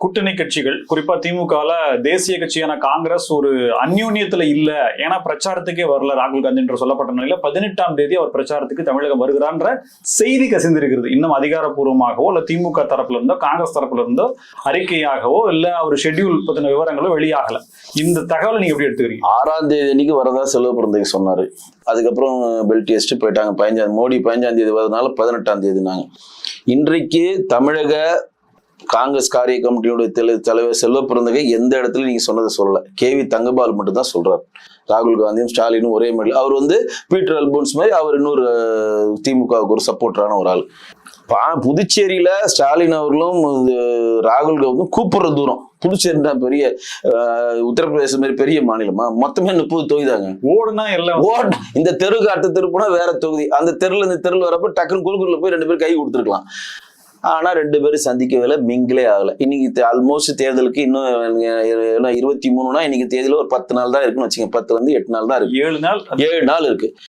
கூட்டணி கட்சிகள் குறிப்பா திமுகல தேசிய கட்சியான காங்கிரஸ் ஒரு அந்யூன்யத்துல இல்ல, ஏன்னா பிரச்சாரத்துக்கே வரல ராகுல் காந்தி என்று சொல்லப்பட்ட நிலையில 18ஆம் தேதி அவர் பிரச்சாரத்துக்கு தமிழகம் வருகிறான்ற செய்தி கசிந்திருக்கிறது. இன்னும் அதிகாரப்பூர்வமாகவோ இல்ல திமுக தரப்புல இருந்தோ காங்கிரஸ் தரப்புல இருந்தோ அறிக்கையாகவோ இல்ல ஒரு ஷெட்யூல் பத்தின விவரங்களோ வெளியாகல. இந்த தகவலை நீங்க எப்படி எடுத்துக்கிறீங்க? 6ஆம் தேதி அன்னைக்கு வரதா செல்வ பிறந்தகை சொன்னாரு. அதுக்கப்புறம் பெல்ட் டெஸ்ட் போயிட்டாங்க. 15 மோடி 15ஆம் தேதி வரதுனால 18ஆம் தேதி நாங்க. இன்றைக்கு தமிழக காங்கிரஸ் காரிய கமிட்டியுடைய தலைவர் செல்வ பிறந்தகை எந்த இடத்துல நீங்க சொன்னதை சொல்லல. கேவி தங்கபால் மட்டும் தான் சொல்றாரு. ராகுல் காந்தியும் ஸ்டாலினும் ஒரே மாதிரி. அவர் பீட்டர் அல்போன்ஸ் மாதிரி அவர் இன்னொரு திமுகவுக்கு ஒரு சப்போர்ட்டரான ஒரு ஆள். புதுச்சேரியில ஸ்டாலின் அவர்களும் ராகுல் காந்தியும் கூப்பிடுற தூரம். புதுச்சேரி தான் பெரிய உத்தரப்பிரதேசம் மாதிரி பெரிய மாநிலமா? மொத்தமே 30 தொகுதி தாங்க. ஓடுனா எல்லாம் இந்த தெருவுக்கு அடுத்த தெரு போனா வேற தொகுதி. அந்த தெருல இந்த தெருவில் வரப்ப டக்குன்னு குறுக்குள்ள போய் 2 பேரும் கை கொடுத்துருக்கலாம். ஆனா 2 பேரும் சந்திக்கவே மிங்கிலே ஆகல. இன்னைக்கு ஆல்மோஸ்ட் தேர்தலுக்கு இன்னும் 23னா இன்னைக்கு தேதியில ஒரு 10 நாள் தான் இருக்குன்னு வச்சுங்க. 10 8 நாள் தான் இருக்கு. 7 நாள் 7 நாள் இருக்கு.